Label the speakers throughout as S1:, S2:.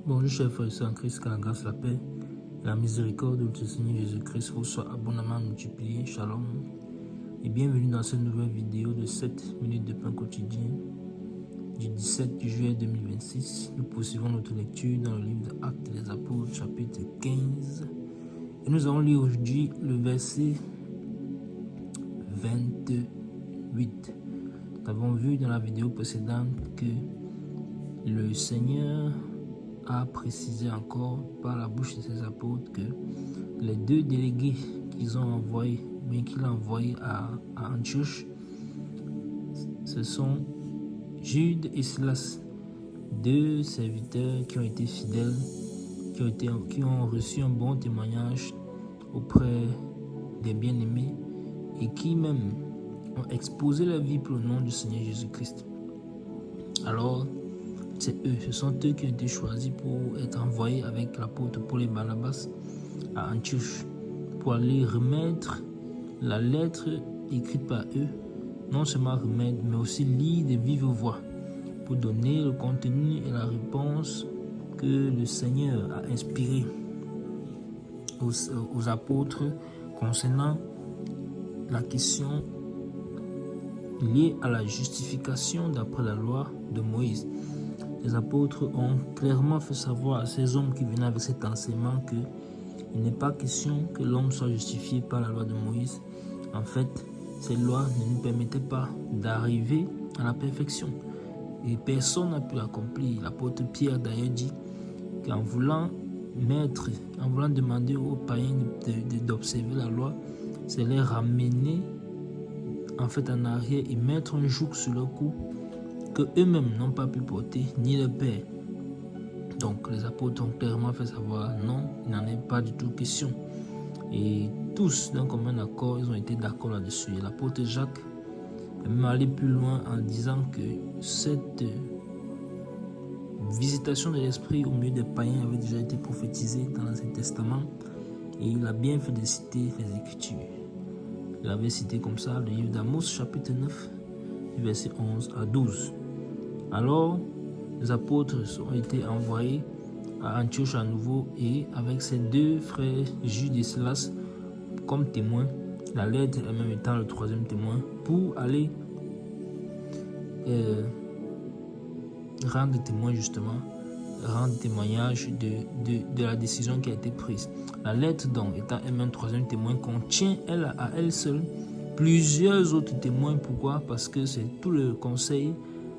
S1: Bonjour chers frères et sœurs en Christ, que la grâce, la paix et la miséricorde de notre Seigneur Jésus-Christ vous soient abondamment multipliés. Shalom et bienvenue dans cette nouvelle vidéo de 7 minutes de pain quotidien du 17 juillet 2026. Nous poursuivons notre lecture dans le livre des Actes des Apôtres, chapitre 15. Et nous allons lire aujourd'hui le verset 28. Nous avons vu dans la vidéo précédente que le Seigneur a précisé encore par la bouche de ses apôtres que les deux délégués qu'il a envoyés à Antioche, ce sont Jude et Silas, deux serviteurs qui ont été fidèles, qui ont reçu un bon témoignage auprès des bien-aimés et qui même ont exposé leur vie pour le nom du Seigneur Jésus-Christ. Alors, ce sont eux qui ont été choisis pour être envoyés avec l'apôtre Paul et Barnabas à Antioche pour aller remettre la lettre écrite par eux, non seulement remettre, mais aussi lire de vive voix pour donner le contenu et la réponse que le Seigneur a inspiré aux apôtres concernant la question liée à la justification d'après la loi de Moïse. Les apôtres ont clairement fait savoir à ces hommes qui venaient avec cet enseignement qu'il n'est pas question que l'homme soit justifié par la loi de Moïse. En fait, ces lois ne nous permettaient pas d'arriver à la perfection. Et personne n'a pu l'accomplir. L'apôtre Pierre d'ailleurs dit qu'en voulant demander aux païens d'observer la loi, c'est les ramener en arrière et mettre un joug sur leur cou que eux-mêmes n'ont pas pu porter, ni le Père. Donc les apôtres ont clairement fait savoir non, il n'en est pas du tout question. Et tous, d'un commun accord, ils ont été d'accord là-dessus. Et l'apôtre Jacques est même allé plus loin en disant que cette visitation de l'Esprit au milieu des païens avait déjà été prophétisée dans l'Ancien Testament. Et il a bien fait de citer les Écritures. Il avait cité comme ça le livre d'Amos, chapitre 9, verset 11 à 12. Alors, les apôtres ont été envoyés à Antioche à nouveau et avec ses deux frères Jude et Silas comme témoins, la lettre elle-même étant le troisième témoin, pour aller rendre témoignage de la décision qui a été prise. La lettre donc étant elle-même troisième témoin contient à elle seule plusieurs autres témoins. Pourquoi? Parce que c'est tout le conseil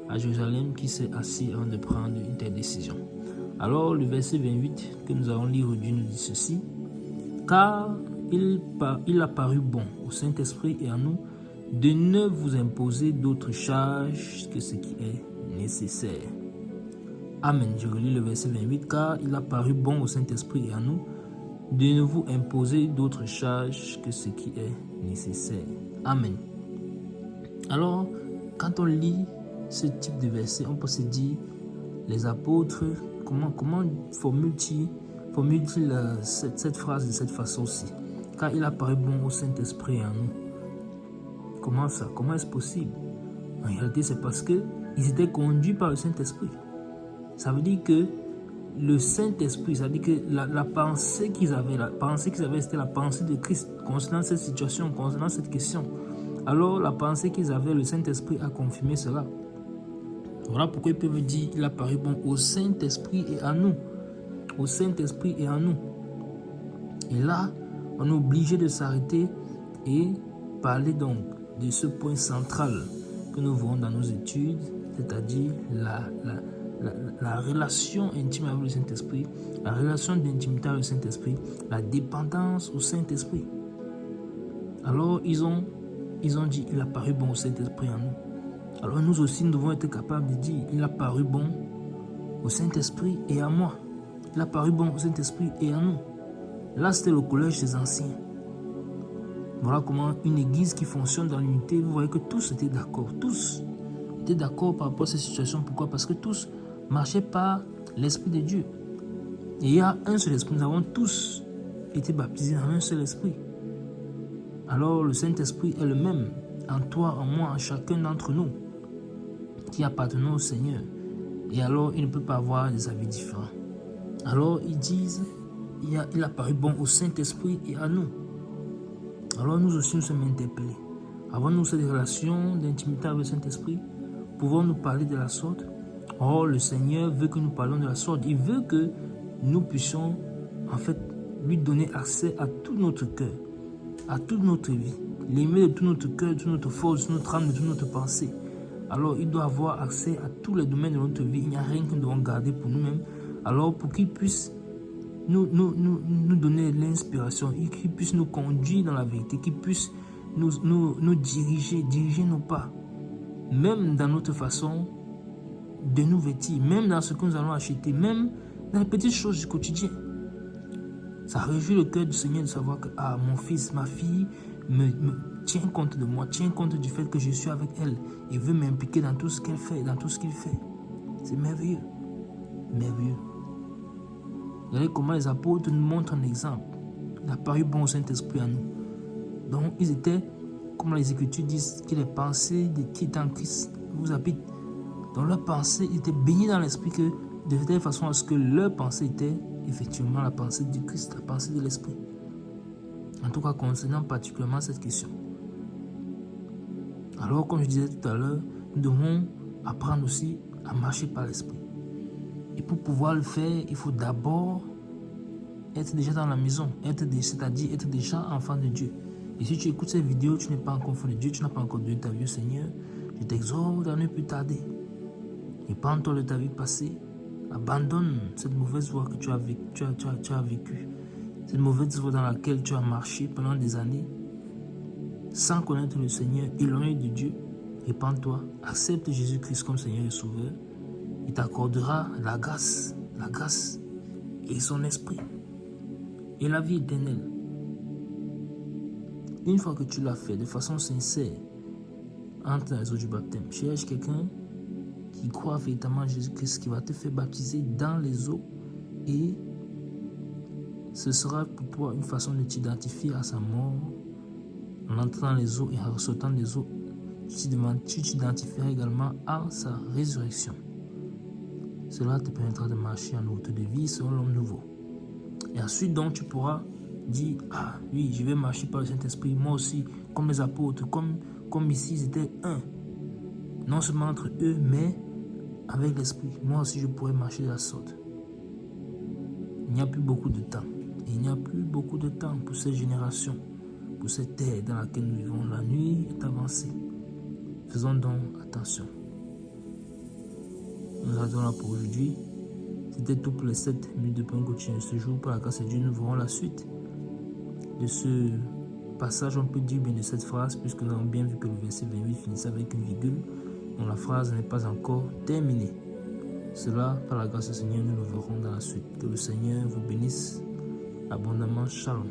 S1: à Jérusalem qui s'est assis avant de prendre une telle décision. Alors le verset 28 que nous allons lire aujourd'hui nous dit ceci: car il a paru bon au Saint-Esprit et à nous de ne vous imposer d'autres charges que ce qui est nécessaire. Amen. Je relis le verset 28. Car il a paru bon au Saint-Esprit et à nous de ne vous imposer d'autres charges que ce qui est nécessaire. Amen. Alors, quand on lit ce type de verset, on peut se dire, les apôtres, comment formule-t-il cette phrase de cette façon-ci? Car il a paru bon au Saint-Esprit et à nous. Comment ça? Comment est-ce possible? En réalité, c'est parce qu'ils étaient conduits par le Saint-Esprit. Ça veut dire que le Saint-Esprit, ça veut dire que la pensée qu'ils avaient, c'était la pensée de Christ concernant cette situation, concernant cette question. Alors, la pensée qu'ils avaient, le Saint-Esprit a confirmé cela. Voilà pourquoi ils peuvent dire il a paru bon au Saint-Esprit et à nous. Au Saint-Esprit et à nous. Et là, on est obligé de s'arrêter et parler donc de ce point central que nous voyons dans nos études, c'est-à-dire la relation intime avec le Saint-Esprit, la relation d'intimité avec le Saint-Esprit, la dépendance au Saint-Esprit. Alors, ils ont dit, il a paru bon au Saint-Esprit en nous. Alors, nous aussi, nous devons être capables de dire, il a paru bon au Saint-Esprit et à moi. Il a paru bon au Saint-Esprit et à nous. Là, c'était le collège des anciens. Voilà comment une église qui fonctionne dans l'unité, vous voyez que tous étaient d'accord. Tous étaient d'accord par rapport à cette situation. Pourquoi? Parce que tous marchaient par l'Esprit de Dieu. Et il y a un seul esprit. Nous avons tous été baptisés dans un seul esprit. Alors le Saint-Esprit est le même en toi, en moi, en chacun d'entre nous qui appartenons au Seigneur. Et alors il ne peut pas avoir des avis différents. Alors ils disent, il a paru bon au Saint-Esprit et à nous. Alors nous aussi nous sommes interpellés. Avons-nous cette relation d'intimité avec le Saint-Esprit? Pouvons-nous parler de la sorte? Oh, le Seigneur veut que nous parlions de la sorte. Il veut que nous puissions en fait lui donner accès à tout notre cœur, à toute notre vie, l'aimer de tout notre cœur, de toute notre force, de toute notre âme, de toute notre pensée. Alors il doit avoir accès à tous les domaines de notre vie. Il n'y a rien que nous devons garder pour nous-mêmes. Alors pour qu'il puisse nous donner l'inspiration, qu'il puisse nous conduire dans la vérité, qu'il puisse nous diriger nos pas, même dans notre façon de nous vêtir, même dans ce que nous allons acheter, même dans les petites choses du quotidien. Ça réjouit le cœur du Seigneur de savoir que mon fils, ma fille me tient compte de moi, tient compte du fait que je suis avec elle et veut m'impliquer dans tout ce qu'elle fait, dans tout ce qu'il fait. C'est merveilleux. Merveilleux. Regardez comment les apôtres nous montrent un exemple. Il a paru bon au Saint-Esprit à nous. Donc, ils étaient, comme les Écritures disent, que les pensées de qui est en Christ vous habitent. Dans leurs pensées, ils étaient baignés dans l'Esprit que, de telle façon à ce que leur pensée était effectivement la pensée du Christ, la pensée de l'Esprit. En tout cas, concernant particulièrement cette question. Alors, comme je disais tout à l'heure, nous devons apprendre aussi à marcher par l'Esprit. Et pour pouvoir le faire, il faut d'abord être déjà dans la maison, c'est-à-dire être déjà enfant de Dieu. Et si tu écoutes cette vidéo, tu n'es pas encore enfant de Dieu, tu n'as pas encore donné ta vie au Seigneur, je t'exhorte à ne plus tarder. Répands-toi de ta vie passée, abandonne cette mauvaise voie que tu as vécue, cette mauvaise voie dans laquelle tu as marché pendant des années, sans connaître le Seigneur, éloigné de Dieu. Répands-toi, accepte Jésus-Christ comme Seigneur et Sauveur. Il t'accordera la grâce et son esprit et la vie éternelle. Une fois que tu l'as fait de façon sincère, entre les eaux du baptême, cherche quelqu'un qui croit véritablement en Jésus-Christ, qui va te faire baptiser dans les eaux, et ce sera pour toi une façon de t'identifier à sa mort. En entrant dans les eaux et en ressortant des eaux, tu t'identifieras également à sa résurrection. Cela te permettra de marcher en route de vie selon l'homme nouveau. Et ensuite, donc, tu pourras dire, oui, je vais marcher par le Saint-Esprit, moi aussi, comme les apôtres, comme ici, ils étaient un. Non seulement entre eux, mais avec l'Esprit. Moi aussi, je pourrais marcher de la sorte. Il n'y a plus beaucoup de temps. Et il n'y a plus beaucoup de temps pour cette génération, pour cette ère dans laquelle nous vivons. La nuit est avancée. Faisons donc attention. Nous arrêtons là pour aujourd'hui. C'était tout pour les 7 minutes de point continu de ce jour. Par la grâce de Dieu, nous verrons la suite de ce passage, on peut dire bien de cette phrase, puisque nous avons bien vu que le verset 28 finissait avec une virgule, dont la phrase n'est pas encore terminée. Cela, par la grâce du Seigneur, nous le verrons dans la suite. Que le Seigneur vous bénisse abondamment. Shalom.